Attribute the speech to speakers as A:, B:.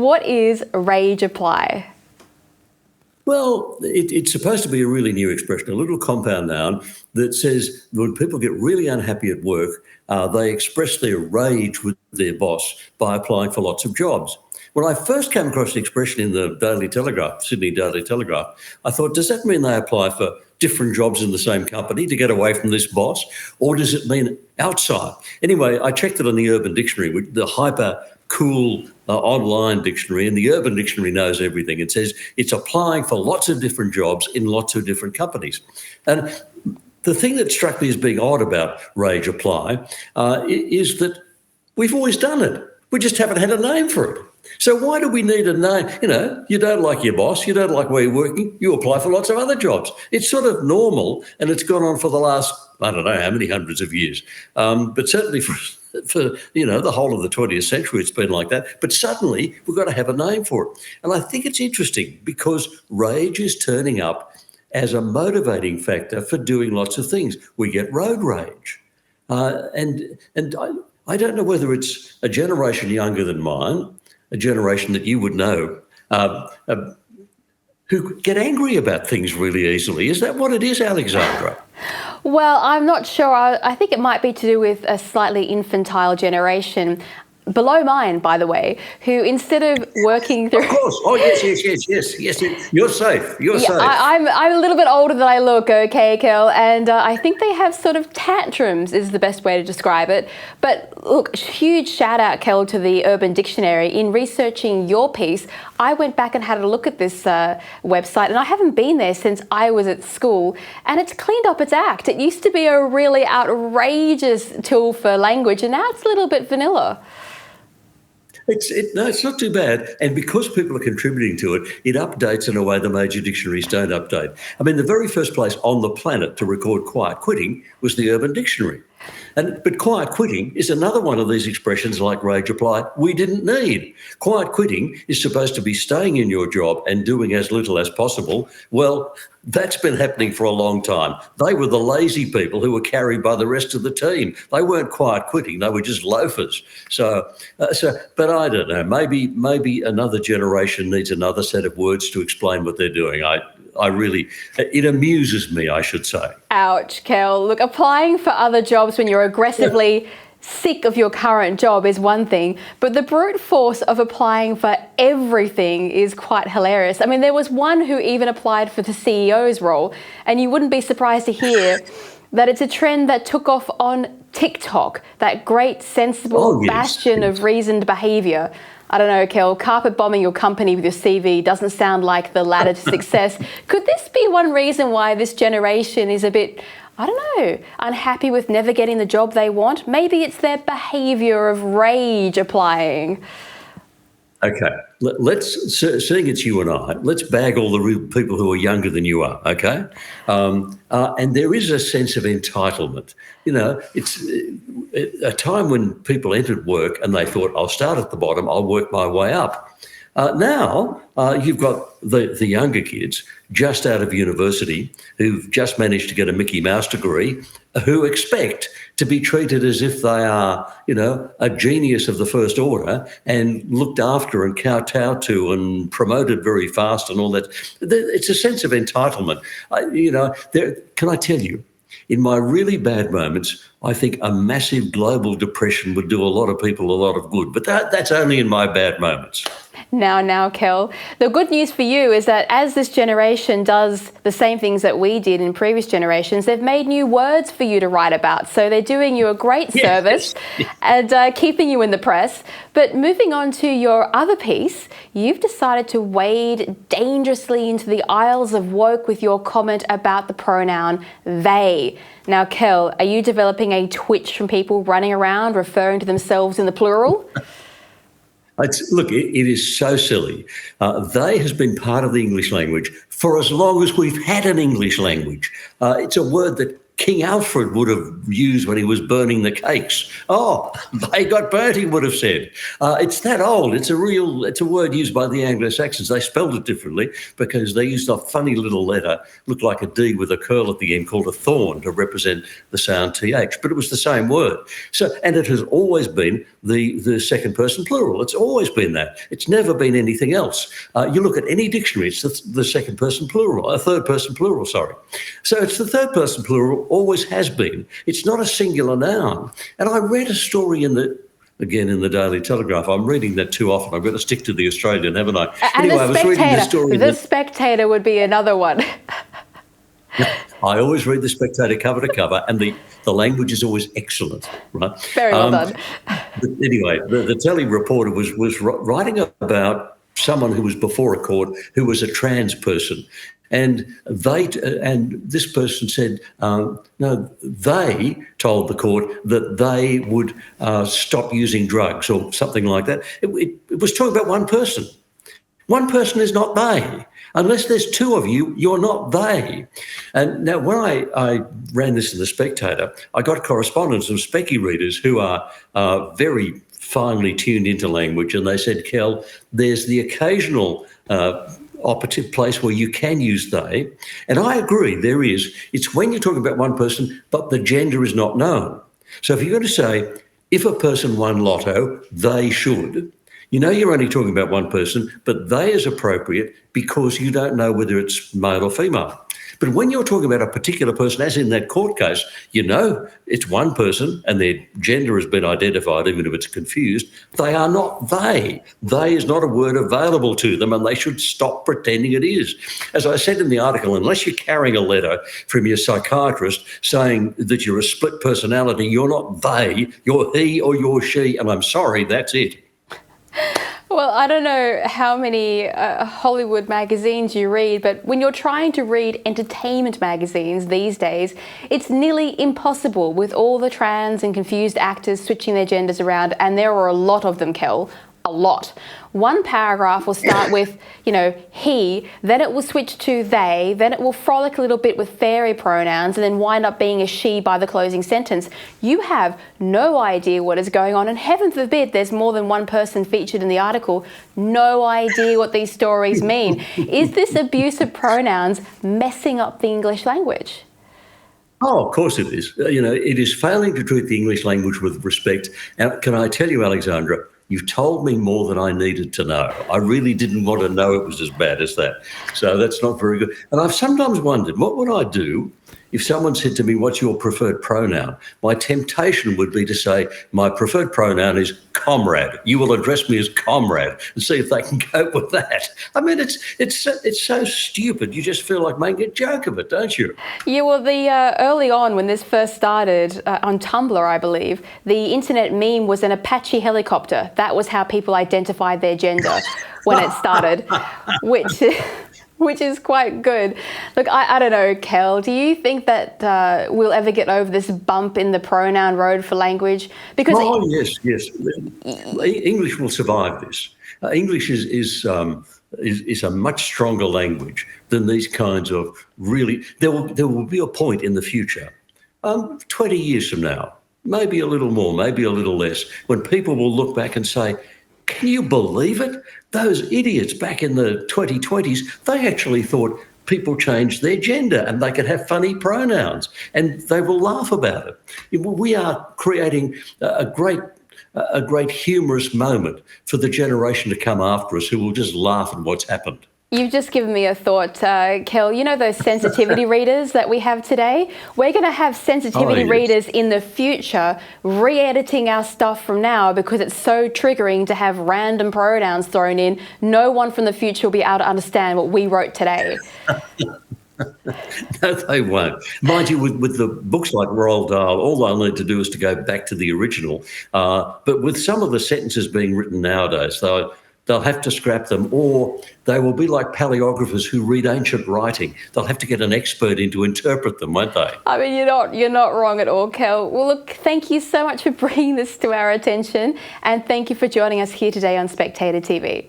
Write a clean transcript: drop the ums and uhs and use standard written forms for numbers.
A: What is rage apply?
B: Well, it's supposed to be a really new expression, a little compound noun that says when people get really unhappy at work, they express their rage with their boss by applying for lots of jobs. When I first came across the expression in the Daily Telegraph, Sydney Daily Telegraph, I thought, does that mean they apply for different jobs in the same company to get away from this boss? Or does it mean outside? Anyway, I checked it on the Urban Dictionary, the hyper cool online dictionary, and the Urban Dictionary knows everything. It says it's applying for lots of different jobs in lots of different companies. And the thing that struck me as being odd about rage apply is that we've always done it. We just haven't had a name for it. So why do we need a name? You don't like your boss, you don't like where you're working, you apply for lots of other jobs. It's sort of normal, and it's gone on for the last, I don't know how many hundreds of years. But certainly for the whole of the 20th century, it's been like that. But suddenly we've got to have a name for it. And I think it's interesting because rage is turning up as a motivating factor for doing lots of things. We get road rage. And I don't know whether it's a generation younger than mine, a generation that you would know, who get angry about things really easily. Is that what it is, Alexandra?
A: Well, I'm not sure. I think it might be to do with a slightly infantile generation, below mine, by the way, who instead of working through...
B: Of course. Oh, yes. You're safe. You're safe.
A: I'm a little bit older than I look, okay, Kel, and I think they have sort of tantrums is the best way to describe it. But look, huge shout out, Kel, to the Urban Dictionary. In researching your piece, I went back and had a look at this website, and I haven't been there since I was at school, and it's cleaned up its act. It used to be a really outrageous tool for language, and now it's a little bit vanilla.
B: No, it's not too bad. And because people are contributing to it, it updates in a way the major dictionaries don't update. I mean, the very first place on the planet to record quiet quitting was the Urban Dictionary. But quiet quitting is another one of these expressions like rage apply we didn't need. Quiet quitting is supposed to be staying in your job and doing as little as possible. Well, that's been happening for a long time. They were the lazy people who were carried by the rest of the team. They weren't quiet quitting. They were just loafers. But I don't know. Maybe another generation needs another set of words to explain what they're doing. It amuses me, I should say.
A: Ouch, Kel. Look, applying for other jobs when you're aggressively sick of your current job is one thing, but the brute force of applying for everything is quite hilarious. I mean, there was one who even applied for the CEO's role, and you wouldn't be surprised to hear that it's a trend that took off on TikTok, that great, sensible bastion of reasoned behaviour. I don't know, Kel, carpet bombing your company with your CV doesn't sound like the ladder to success. Could this be one reason why this generation is a bit, I don't know, unhappy with never getting the job they want? Maybe it's their behaviour of rage applying.
B: Okay, seeing it's you and I, let's bag all the real people who are younger than you are, okay? And there is a sense of entitlement. It's a time when people entered work and they thought, I'll start at the bottom, I'll work my way up. Now you've got the younger kids just out of university who've just managed to get a Mickey Mouse degree, who expect to be treated as if they are, a genius of the first order and looked after and kowtowed to and promoted very fast and all that. It's a sense of entitlement. Can I tell you, in my really bad moments, I think a massive global depression would do a lot of people a lot of good. But that's only in my bad moments.
A: Now, Kel, the good news for you is that as this generation does the same things that we did in previous generations, they've made new words for you to write about. So they're doing you a great service and keeping you in the press. But moving on to your other piece, you've decided to wade dangerously into the aisles of woke with your comment about the pronoun they. Now, Kel, are you developing a twitch from people running around referring to themselves in the plural?
B: Look, it is so silly. They has been part of the English language for as long as we've had an English language. It's a word that King Alfred would have used when he was burning the cakes. Oh, they got burnt, he would have said. It's that old. It's a word used by the Anglo-Saxons. They spelled it differently because they used a funny little letter, looked like a D with a curl at the end, called a thorn, to represent the sound TH, but it was the same word. So, and it has always been the second person plural. It's always been that. It's never been anything else. You look at any dictionary, it's the second person plural, a third person plural, sorry. So it's the third person plural, always has been. It's not a singular noun. And I read a story in the Daily Telegraph. I'm reading that too often. I've got to stick to the Australian, haven't I?
A: And
B: anyway,
A: the
B: I was reading the story.
A: The Spectator would be another one.
B: I always read the Spectator cover to cover, and the language is always excellent, right?
A: Very well done.
B: But anyway, the telly reporter was writing about someone who was before a court who was a trans person. And this person said, no, they told the court that they would stop using drugs or something like that. It was talking about one person. One person is not they. Unless there's two of you, you're not they. And now when I ran this in The Spectator, I got correspondence from Specky readers who are very finely tuned into language, and they said, Kel, there's the occasional operative place where you can use they. And I agree, there is. It's when you're talking about one person, but the gender is not known. So if you're going to say, if a person won lotto, they should, you know you're only talking about one person, but they is appropriate because you don't know whether it's male or female. But when you're talking about a particular person, as in that court case, you know it's one person and their gender has been identified, even if it's confused. They are not they. They is not a word available to them, and they should stop pretending it is. As I said in the article, unless you're carrying a letter from your psychiatrist saying that you're a split personality, you're not they, you're he or you're she, and I'm sorry, that's it.
A: Well, I don't know how many Hollywood magazines you read, but when you're trying to read entertainment magazines these days, it's nearly impossible with all the trans and confused actors switching their genders around, and there are a lot of them, Kel. A lot. One paragraph will start with, he, then it will switch to they, then it will frolic a little bit with fairy pronouns and then wind up being a she by the closing sentence. You have no idea what is going on, and heaven forbid there's more than one person featured in the article. No idea what these stories mean. Is this abuse of pronouns messing up the English language?
B: Oh, of course it is. It is failing to treat the English language with respect. And can I tell you, Alexandra, you've told me more than I needed to know. I really didn't want to know it was as bad as that. So that's not very good. And I've sometimes wondered, what would I do if someone said to me, what's your preferred pronoun? My temptation would be to say, my preferred pronoun is comrade. You will address me as comrade, and see if they can cope with that. I mean, it's so stupid. You just feel like making a joke of it, don't you?
A: Yeah, well, early on when this first started on Tumblr, I believe, the internet meme was an Apache helicopter. That was how people identified their gender when it started, which is quite good. Look, I don't know, Kel, do you think that we'll ever get over this bump in the pronoun road for language? Because
B: yes. English will survive this. English is a much stronger language than these kinds of really. There will be a point in the future, 20 years from now, maybe a little more, maybe a little less, when people will look back and say, can you believe it? Those idiots back in the 2020s, they actually thought people changed their gender and they could have funny pronouns, and they will laugh about it. We are creating a great humorous moment for the generation to come after us, who will just laugh at what's happened.
A: You've just given me a thought, Kel. You know those sensitivity readers that we have today? We're going to have sensitivity readers in the future re-editing our stuff from now because it's so triggering to have random pronouns thrown in. No one from the future will be able to understand what we wrote today.
B: No, they won't. Mind you, with the books like Roald Dahl, all they'll need to do is to go back to the original. But with some of the sentences being written nowadays, they'll have to scrap them, or they will be like paleographers who read ancient writing. They'll have to get an expert in to interpret them, won't they?
A: I mean, you're not wrong at all, Kel. Well, look, thank you so much for bringing this to our attention, and thank you for joining us here today on Spectator TV.